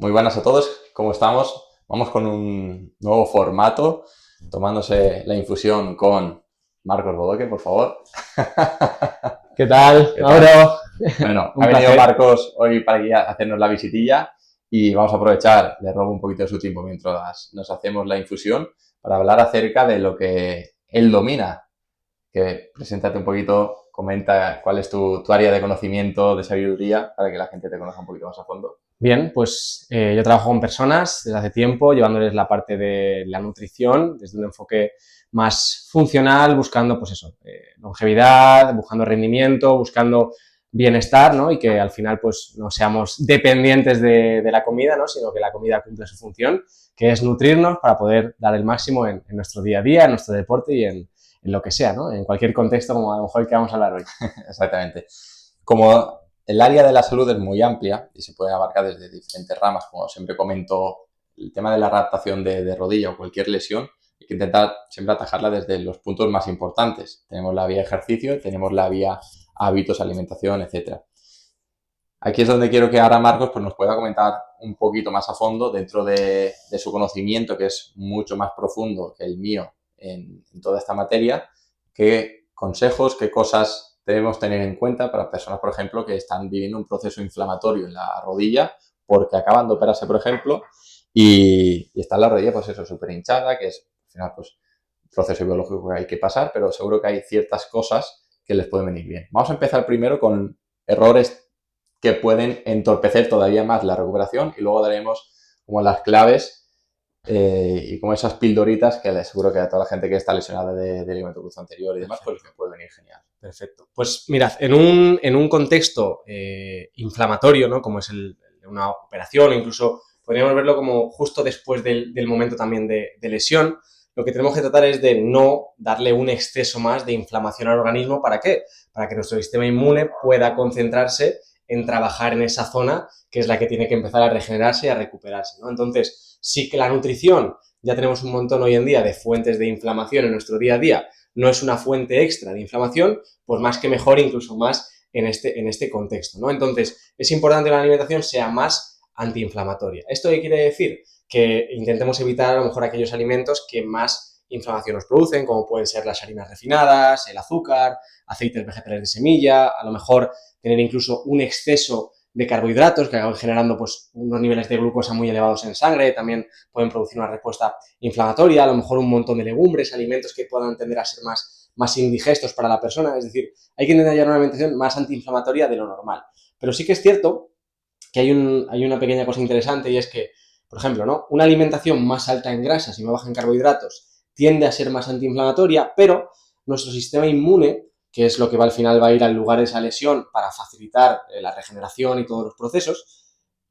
Muy buenas a todos, ¿cómo estamos? Vamos con un nuevo formato, tomándose la infusión con Marcos Bodoque, por favor. ¿Qué tal, ¿Qué tal? Mauro? Bueno, ha Un venido placer. Marcos hoy para aquí a hacernos la visitilla y vamos a aprovechar, le robo un poquito de su tiempo mientras nos hacemos la infusión para hablar acerca de lo que él domina. Que preséntate un poquito, comenta cuál es tu área de conocimiento, de sabiduría, para que la gente te conozca un poquito más a fondo. Bien, pues yo trabajo con personas desde hace tiempo, llevándoles la parte de la nutrición desde un enfoque más funcional, buscando, pues eso, longevidad, buscando rendimiento, buscando bienestar, ¿no? Y que al final, pues, no seamos dependientes de la comida, ¿no? Sino que la comida cumple su función, que es nutrirnos para poder dar el máximo en nuestro día a día, en nuestro deporte y en lo que sea, ¿no? En cualquier contexto, como a lo mejor el que vamos a hablar hoy. Exactamente. Como el área de la salud es muy amplia y se puede abarcar desde diferentes ramas, como siempre comento, el tema de la adaptación de rodilla o cualquier lesión, hay que intentar siempre atajarla desde los puntos más importantes. Tenemos la vía ejercicio, tenemos la vía hábitos, alimentación, etcétera. Aquí es donde quiero que ahora Marcos pues, nos pueda comentar un poquito más a fondo dentro de su conocimiento, que es mucho más profundo que el mío en toda esta materia, qué consejos, qué cosas debemos tener en cuenta para personas, por ejemplo, que están viviendo un proceso inflamatorio en la rodilla porque acaban de operarse, por ejemplo, y está la rodilla, pues eso, súper hinchada, que es, al final, pues, un proceso biológico que hay que pasar, pero seguro que hay ciertas cosas que les pueden venir bien. Vamos a empezar primero con errores que pueden entorpecer todavía más la recuperación y luego daremos como las claves y como esas pildoritas que les seguro que a toda la gente que está lesionada de ligamento cruzado anterior y demás, pues les puede venir genial. Perfecto. Pues mirad, en un contexto inflamatorio, ¿no? Como es una operación, o incluso podríamos verlo como justo después del momento también de lesión, lo que tenemos que tratar es de no darle un exceso más de inflamación al organismo. ¿Para qué? Para que nuestro sistema inmune pueda concentrarse en trabajar en esa zona que es la que tiene que empezar a regenerarse y a recuperarse, ¿no? Entonces, sí que la nutrición, ya tenemos un montón hoy en día de fuentes de inflamación en nuestro día a día, no es una fuente extra de inflamación, pues más que mejor, incluso más en este contexto, ¿no? Entonces, es importante que la alimentación sea más antiinflamatoria. ¿Esto qué quiere decir? Que intentemos evitar a lo mejor aquellos alimentos que más inflamación nos producen, como pueden ser las harinas refinadas, el azúcar, aceites vegetales de semilla, a lo mejor tener incluso un exceso de carbohidratos que acaban generando pues, unos niveles de glucosa muy elevados en sangre, también pueden producir una respuesta inflamatoria, a lo mejor un montón de legumbres, alimentos que puedan tender a ser más indigestos para la persona, es decir, hay que intentar llevar una alimentación más antiinflamatoria de lo normal. Pero sí que es cierto que hay una pequeña cosa interesante y es que, por ejemplo, ¿no? Una alimentación más alta en grasas y más baja en carbohidratos tiende a ser más antiinflamatoria, pero nuestro sistema inmune, que es lo que va al final va a ir al lugar de esa lesión para facilitar la regeneración y todos los procesos,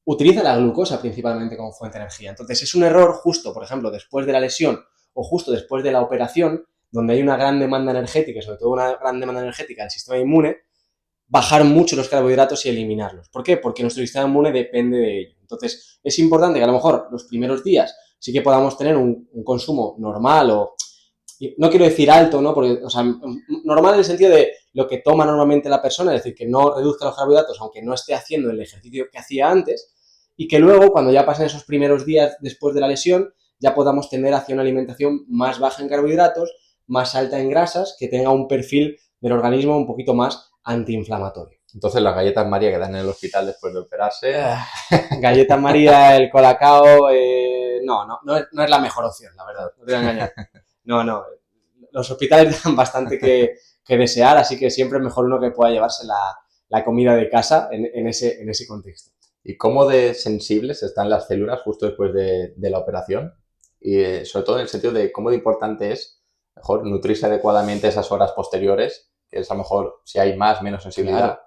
utiliza la glucosa principalmente como fuente de energía. Entonces es un error justo, por ejemplo, después de la lesión o justo después de la operación, donde hay una gran demanda energética, sobre todo una gran demanda energética del sistema inmune, bajar mucho los carbohidratos y eliminarlos. ¿Por qué? Porque nuestro sistema inmune depende de ello. Entonces, es importante que a lo mejor los primeros días sí que podamos tener un consumo normal o, no quiero decir alto, ¿no? Porque, o sea, normal en el sentido de lo que toma normalmente la persona, es decir, que no reduzca los carbohidratos aunque no esté haciendo el ejercicio que hacía antes y que luego, cuando ya pasen esos primeros días después de la lesión, ya podamos tender hacia una alimentación más baja en carbohidratos, más alta en grasas, que tenga un perfil del organismo un poquito más antiinflamatorio. Entonces las galletas María que dan en el hospital después de operarse. Galleta María, el Colacao, no es la mejor opción, la verdad, no te voy a engañar. No, los hospitales dan bastante que desear, así que siempre es mejor uno que pueda llevarse la comida de casa en ese contexto. ¿Y cómo de sensibles están las células justo después de la operación? Y sobre todo en el sentido de cómo de importante es mejor nutrirse adecuadamente esas horas posteriores, que es a lo mejor si hay más, menos sensibilidad.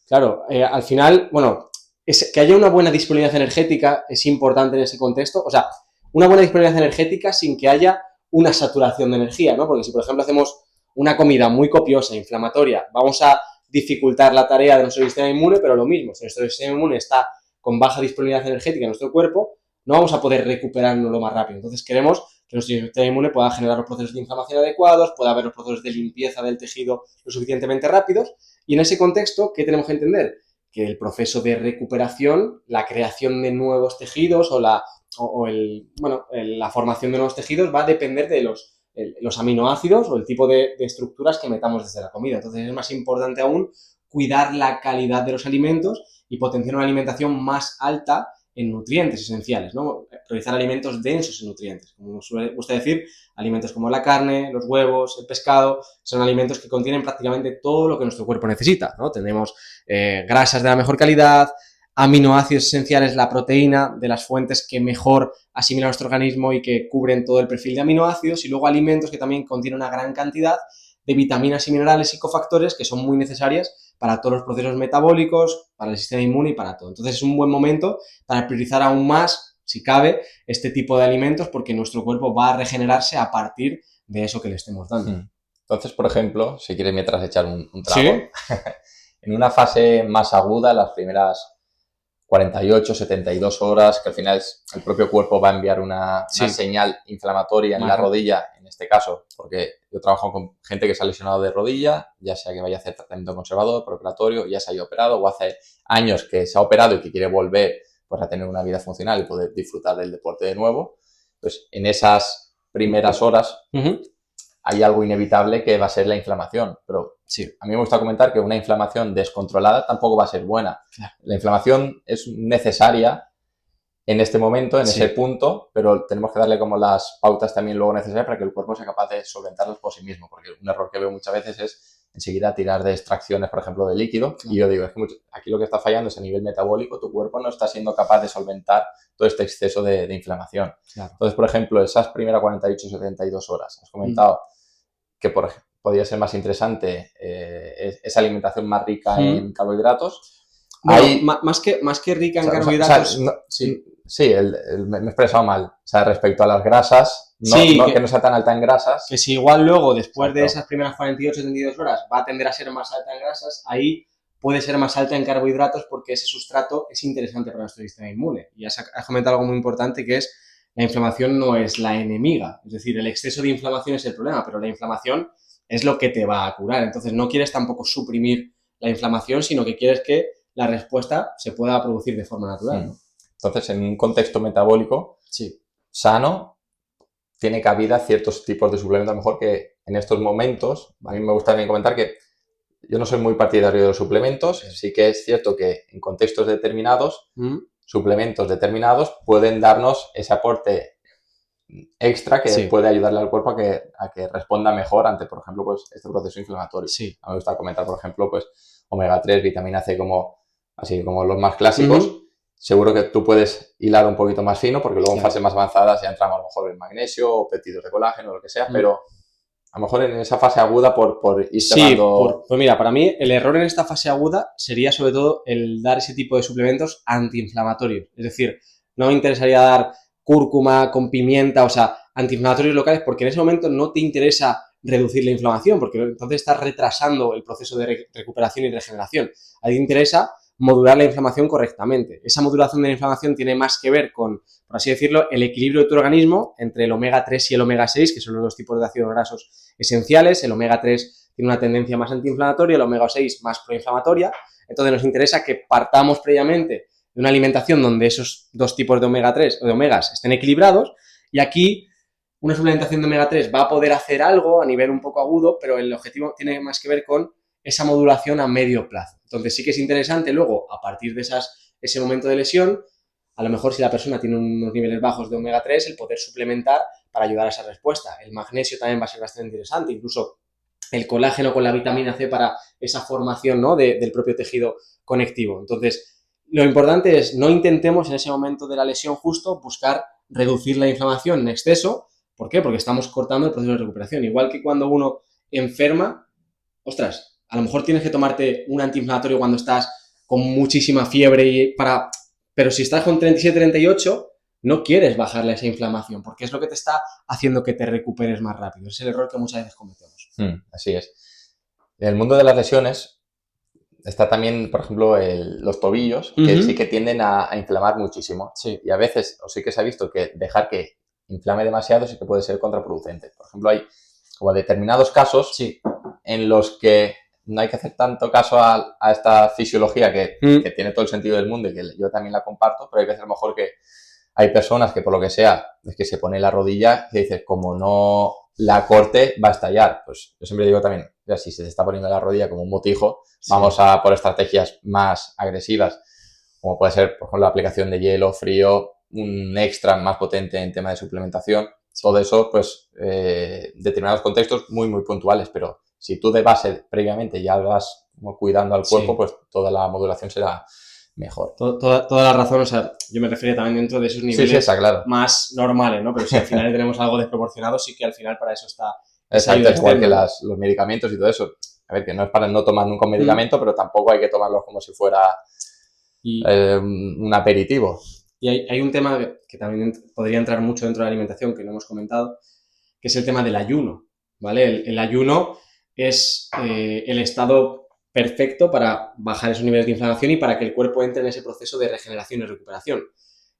Claro, claro. Al final, bueno, que haya una buena disponibilidad energética es importante en ese contexto. O sea, una buena disponibilidad energética sin que haya una saturación de energía, ¿no? Porque si, por ejemplo, hacemos una comida muy copiosa, inflamatoria, vamos a dificultar la tarea de nuestro sistema inmune, pero lo mismo, si nuestro sistema inmune está con baja disponibilidad energética en nuestro cuerpo, no vamos a poder recuperarnos lo más rápido. Entonces queremos que nuestro sistema inmune pueda generar los procesos de inflamación adecuados, pueda haber los procesos de limpieza del tejido lo suficientemente rápidos. Y en ese contexto, ¿qué tenemos que entender? que el proceso de recuperación, la creación de nuevos tejidos la formación de nuevos tejidos va a depender de los aminoácidos o el tipo de estructuras que metamos desde la comida. Entonces es más importante aún cuidar la calidad de los alimentos y potenciar una alimentación más alta en nutrientes esenciales, ¿no? Priorizar alimentos densos en nutrientes. Como nos gusta decir, alimentos como la carne, los huevos, el pescado, son alimentos que contienen prácticamente todo lo que nuestro cuerpo necesita, ¿no? Tenemos grasas de la mejor calidad, aminoácidos esenciales, la proteína, de las fuentes que mejor asimila nuestro organismo y que cubren todo el perfil de aminoácidos, y luego alimentos que también contienen una gran cantidad de vitaminas y minerales y cofactores que son muy necesarias para todos los procesos metabólicos, para el sistema inmune y para todo. Entonces es un buen momento para priorizar aún más, si cabe, este tipo de alimentos porque nuestro cuerpo va a regenerarse a partir de eso que le estemos dando. Entonces, por ejemplo, si quieres mientras echar un trago, ¿sí? En una fase más aguda, las primeras 48, 72 horas, que al final el propio cuerpo va a enviar una señal inflamatoria en la rodilla, en este caso, porque yo trabajo con gente que se ha lesionado de rodilla, ya sea que vaya a hacer tratamiento conservador, preoperatorio, ya se haya operado o hace años que se ha operado y que quiere volver pues, a tener una vida funcional y poder disfrutar del deporte de nuevo. Pues en esas primeras horas hay algo inevitable que va a ser la inflamación, pero a mí me gusta comentar que una inflamación descontrolada tampoco va a ser buena. Claro. La inflamación es necesaria en este momento, en ese punto, pero tenemos que darle como las pautas también luego necesarias para que el cuerpo sea capaz de solventarlas por sí mismo, porque un error que veo muchas veces es enseguida tirar de extracciones, por ejemplo, de líquido, y yo digo, es que aquí lo que está fallando es a nivel metabólico, tu cuerpo no está siendo capaz de solventar todo este exceso de inflamación. Claro. Entonces, por ejemplo, esas primeras 48 o 72 horas, has comentado que podría ser más interesante esa alimentación más rica en carbohidratos. Bueno, más que rica en carbohidratos... me he expresado mal. O sea, respecto a las grasas, que no sea tan alta en grasas. Que si igual luego, después de esas primeras 48 o 72 horas, va a tender a ser más alta en grasas, ahí puede ser más alta en carbohidratos porque ese sustrato es interesante para nuestro sistema inmune. Y has comentado algo muy importante que es la inflamación no es la enemiga. Es decir, el exceso de inflamación es el problema, pero la inflamación es lo que te va a curar. Entonces no quieres tampoco suprimir la inflamación, sino que quieres que la respuesta se pueda producir de forma natural, ¿no? Entonces, en un contexto metabólico sano, tiene cabida ciertos tipos de suplementos, a lo mejor que en estos momentos, a mí me gusta también comentar que yo no soy muy partidario de los suplementos, sí que es cierto que en contextos determinados, suplementos determinados pueden darnos ese aporte extra que puede ayudarle al cuerpo a que responda mejor ante, por ejemplo, pues este proceso inflamatorio. A mí me gusta comentar, por ejemplo, pues omega 3, vitamina C, así como los más clásicos. Seguro que tú puedes hilar un poquito más fino porque luego en fases más avanzadas ya entramos a lo mejor en magnesio o péptidos de colágeno o lo que sea, pero a lo mejor en esa fase aguda por ir cerrando... pues mira, para mí el error en esta fase aguda sería sobre todo el dar ese tipo de suplementos antiinflamatorios. Es decir, no me interesaría dar cúrcuma con pimienta, o sea, antiinflamatorios locales, porque en ese momento no te interesa reducir la inflamación, porque entonces estás retrasando el proceso de recuperación y regeneración. A ti te interesa modular la inflamación correctamente. Esa modulación de la inflamación tiene más que ver con, por así decirlo, el equilibrio de tu organismo entre el omega 3 y el omega 6, que son los dos tipos de ácidos grasos esenciales. El omega 3 tiene una tendencia más antiinflamatoria, el omega 6 más proinflamatoria. Entonces nos interesa que partamos previamente de una alimentación donde esos dos tipos de omega 3 o de omegas estén equilibrados, y aquí una suplementación de omega 3 va a poder hacer algo a nivel un poco agudo, pero el objetivo tiene más que ver con esa modulación a medio plazo. Entonces sí que es interesante luego, a partir de ese momento de lesión, a lo mejor si la persona tiene unos niveles bajos de omega 3, el poder suplementar para ayudar a esa respuesta. El magnesio también va a ser bastante interesante, incluso el colágeno con la vitamina C para esa formación, ¿no?, del propio tejido conectivo. Entonces, lo importante es no intentemos en ese momento de la lesión justo buscar reducir la inflamación en exceso. ¿Por qué? Porque estamos cortando el proceso de recuperación. Igual que cuando uno enferma, ostras, a lo mejor tienes que tomarte un antiinflamatorio cuando estás con muchísima fiebre pero si estás con 37, 38, no quieres bajarle esa inflamación porque es lo que te está haciendo que te recuperes más rápido. Es el error que muchas veces cometemos. Así es. En el mundo de las lesiones está también, por ejemplo, los tobillos, que sí que tienden a inflamar muchísimo. Y a veces, o sí que se ha visto que dejar que inflame demasiado sí que puede ser contraproducente. Por ejemplo, hay como determinados casos en los que no hay que hacer tanto caso a esta fisiología que tiene todo el sentido del mundo y que yo también la comparto, pero hay veces a lo mejor que hay personas que por lo que sea, es que se pone la rodilla y dices, como no la corte, va a estallar. Pues yo siempre digo también, ya, si se te está poniendo la rodilla como un botijo, vamos a por estrategias más agresivas, como puede ser, por ejemplo, la aplicación de hielo, frío, un extra más potente en tema de suplementación. Todo eso, pues, determinados contextos muy, muy puntuales, pero si tú de base previamente ya vas como cuidando al cuerpo, pues toda la modulación será mejor. Toda la razón, o sea, yo me refería también dentro de esos niveles claro. más normales, ¿no? Pero si al final tenemos algo desproporcionado, sí que al final para eso está esa Exacto, ayuda igual externa. que los medicamentos y todo eso. A ver, que no es para no tomar nunca un medicamento, pero tampoco hay que tomarlos como si fuera un aperitivo. Y hay un tema que también podría entrar mucho dentro de la alimentación, que no hemos comentado, que es el tema del ayuno, ¿vale? El ayuno es el estado perfecto para bajar esos niveles de inflamación y para que el cuerpo entre en ese proceso de regeneración y recuperación.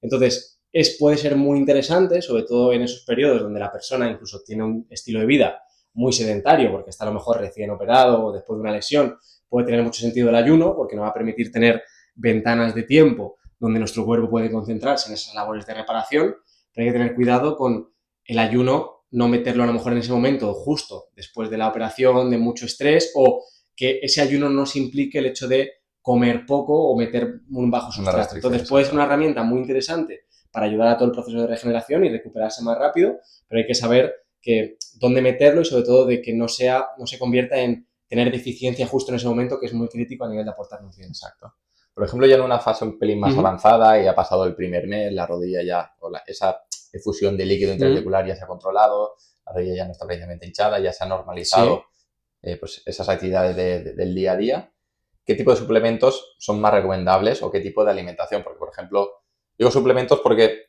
Entonces, puede ser muy interesante, sobre todo en esos periodos donde la persona incluso tiene un estilo de vida muy sedentario, porque está a lo mejor recién operado o después de una lesión, puede tener mucho sentido el ayuno, porque nos va a permitir tener ventanas de tiempo donde nuestro cuerpo puede concentrarse en esas labores de reparación, pero hay que tener cuidado con el ayuno, no meterlo a lo mejor en ese momento justo después de la operación, de mucho estrés, o que ese ayuno no se implique el hecho de comer poco o meter un bajo sustrato. Entonces puede ser una herramienta muy interesante para ayudar a todo el proceso de regeneración y recuperarse más rápido, pero hay que saber que dónde meterlo y sobre todo de que no se convierta en tener deficiencia justo en ese momento, que es muy crítico a nivel de aportar nutrientes. Exacto. Por ejemplo, ya en una fase un pelín más avanzada y ha pasado el primer mes, la rodilla ya, esa efusión de líquido interarticular ya se ha controlado, la rodilla ya no está precisamente hinchada, ya se ha normalizado pues esas actividades del día a día. ¿Qué tipo de suplementos son más recomendables o qué tipo de alimentación? Porque, por ejemplo, digo suplementos porque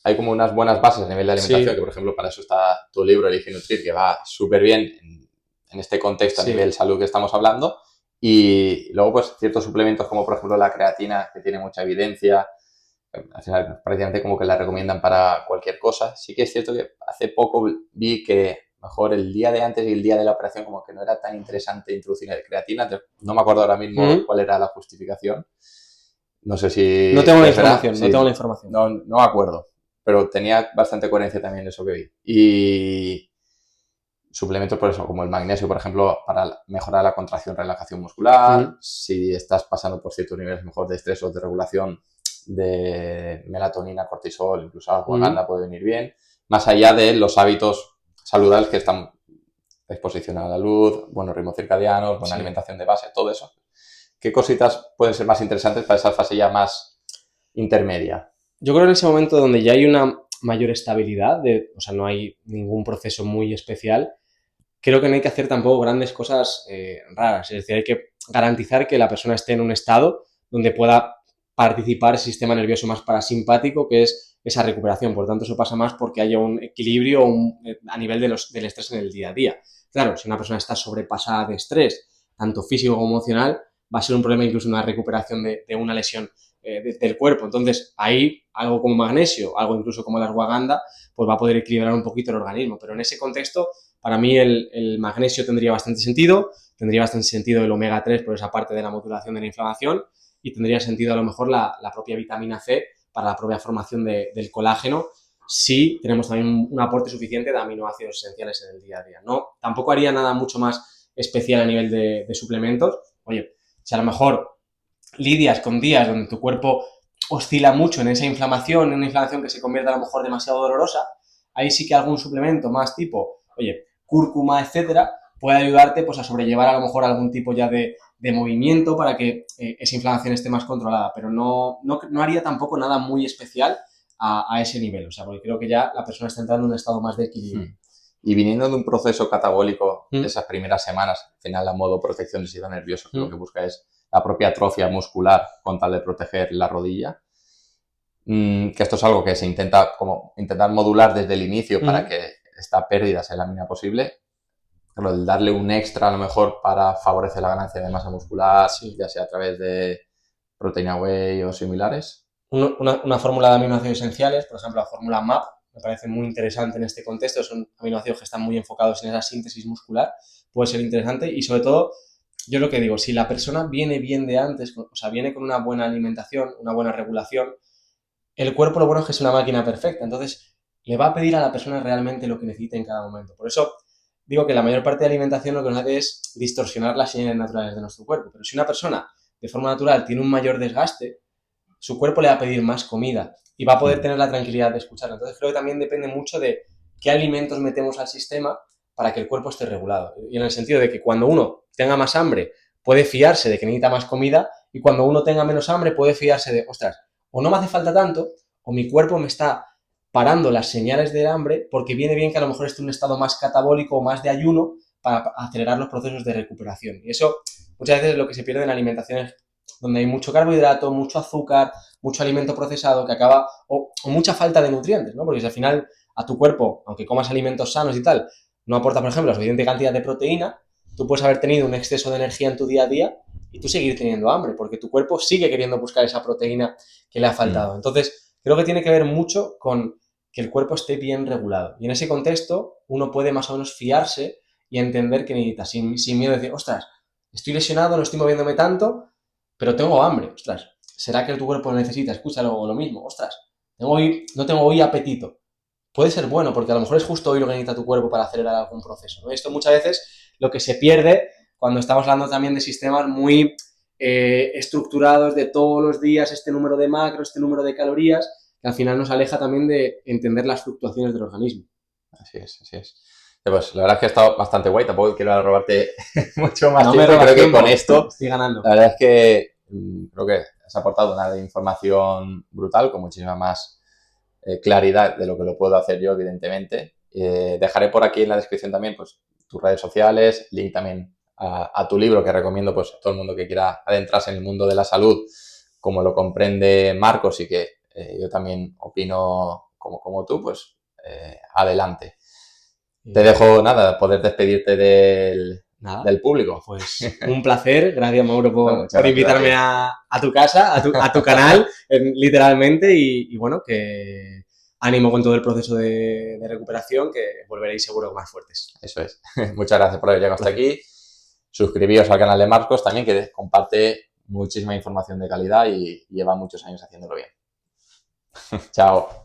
hay como unas buenas bases a nivel de alimentación, que por ejemplo para eso está tu libro, Elige y Nutrir, que va súper bien en este contexto a nivel salud que estamos hablando. Y luego, pues, ciertos suplementos como, por ejemplo, la creatina, que tiene mucha evidencia, al final prácticamente como que la recomiendan para cualquier cosa. Sí que es cierto que hace poco vi que mejor el día de antes y el día de la operación como que no era tan interesante introducir creatina. No me acuerdo ahora mismo cuál era la justificación. No sé si... No tengo la información, no tengo la información. No me acuerdo, pero tenía bastante coherencia también eso que vi. Y suplementos por eso, como el magnesio, por ejemplo, para mejorar la contracción, relajación muscular. Si estás pasando por ciertos niveles mejor de estrés o de regulación de melatonina, cortisol, incluso ashwagandha puede venir bien. Más allá de los hábitos saludables que están exposición a la luz, buenos ritmos circadianos, buena alimentación de base, todo eso. ¿Qué cositas pueden ser más interesantes para esa fase ya más intermedia? Yo creo que en ese momento donde ya hay una mayor estabilidad, o sea, no hay ningún proceso muy especial, creo que no hay que hacer tampoco grandes cosas raras. Es decir, hay que garantizar que la persona esté en un estado donde pueda participar el sistema nervioso más parasimpático, que es esa recuperación. Por tanto, eso pasa más porque haya un equilibrio a nivel del estrés en el día a día. Claro, si una persona está sobrepasada de estrés, tanto físico como emocional, va a ser un problema incluso en la recuperación de una lesión del cuerpo. Entonces, ahí algo como magnesio, algo incluso como la ashwagandha, pues va a poder equilibrar un poquito el organismo. Pero en ese contexto, para mí el magnesio tendría bastante sentido el omega 3 por esa parte de la modulación de la inflamación y tendría sentido a lo mejor la propia vitamina C para la propia formación del colágeno si tenemos también un aporte suficiente de aminoácidos esenciales en el día a día. No, tampoco haría nada mucho más especial a nivel de suplementos. Oye, si a lo mejor lidias con días donde tu cuerpo oscila mucho en esa inflamación, en una inflamación que se convierte a lo mejor demasiado dolorosa, ahí sí que algún suplemento más tipo, oye, cúrcuma, etcétera, puede ayudarte pues a sobrellevar a lo mejor algún tipo ya de movimiento para que esa inflamación esté más controlada, pero no haría tampoco nada muy especial a ese nivel, o sea, porque creo que ya la persona está entrando en un estado más de equilibrio. Y viniendo de un proceso catabólico de esas primeras semanas, al final a modo protección del sistema nervioso, que lo que busca es la propia atrofia muscular con tal de proteger la rodilla, que esto es algo que se intenta como intentar modular desde el inicio para que esta pérdida sea la mínima posible, pero el darle un extra a lo mejor para favorecer la ganancia de masa muscular, ya sea a través de proteína whey o similares. Una fórmula de aminoácidos esenciales, por ejemplo la fórmula MAP, me parece muy interesante en este contexto, son aminoácidos que están muy enfocados en esa síntesis muscular, puede ser interesante y sobre todo yo lo que digo, si la persona viene bien de antes, o sea, viene con una buena alimentación, una buena regulación, el cuerpo lo bueno es que es una máquina perfecta, entonces le va a pedir a la persona realmente lo que necesite en cada momento. Por eso digo que la mayor parte de alimentación lo que nos hace es distorsionar las señales naturales de nuestro cuerpo. Pero si una persona de forma natural tiene un mayor desgaste, su cuerpo le va a pedir más comida y va a poder tener la tranquilidad de escucharlo. Entonces creo que también depende mucho de qué alimentos metemos al sistema para que el cuerpo esté regulado. Y en el sentido de que cuando uno tenga más hambre, puede fiarse de que necesita más comida, y cuando uno tenga menos hambre, puede fiarse de, ostras, o no me hace falta tanto, o mi cuerpo me está parando las señales del hambre porque viene bien que a lo mejor esté en un estado más catabólico o más de ayuno para acelerar los procesos de recuperación. Y eso muchas veces es lo que se pierde en alimentaciones donde hay mucho carbohidrato, mucho azúcar, mucho alimento procesado que acaba, o mucha falta de nutrientes, ¿no? Porque si al final a tu cuerpo, aunque comas alimentos sanos y tal, no aporta, por ejemplo, la suficiente cantidad de proteína, tú puedes haber tenido un exceso de energía en tu día a día y tú seguir teniendo hambre, porque tu cuerpo sigue queriendo buscar esa proteína que le ha faltado. Entonces, creo que tiene que ver mucho con que el cuerpo esté bien regulado. Y en ese contexto, uno puede más o menos fiarse y entender que necesita, sin miedo de decir, ostras, estoy lesionado, no estoy moviéndome tanto, pero tengo hambre, ostras, ¿será que tu cuerpo lo necesita? Escúchalo, lo mismo, ostras, no tengo hoy apetito. Puede ser bueno, porque a lo mejor es justo hoy lo que necesita tu cuerpo para acelerar algún proceso, ¿no? Esto muchas veces lo que se pierde cuando estamos hablando también de sistemas muy estructurados de todos los días, este número de macros, este número de calorías, que al final nos aleja también de entender las fluctuaciones del organismo. Así es, así es. Pues la verdad es que ha estado bastante guay, tampoco quiero robarte mucho más No tiempo. me Creo que tiempo, con esto, estoy ganando. la verdad es que creo que has aportado una información brutal, con muchísima más claridad de lo que lo puedo hacer yo, evidentemente. Dejaré por aquí en la descripción también pues tus redes sociales, link también a tu libro que recomiendo pues a todo el mundo que quiera adentrarse en el mundo de la salud, como lo comprende Marcos y que yo también opino como tú, pues adelante. Te dejo, nada, poder despedirte del público. Pues un placer, gracias Mauro por invitarme gracias. a tu casa, a tu canal, literalmente, y bueno, que ánimo con todo el proceso de recuperación, que volveréis seguro más fuertes. Eso es. Muchas gracias por haber llegado hasta aquí. Suscribíos al canal de Marcos también, que comparte muchísima información de calidad y lleva muchos años haciéndolo bien. Chao.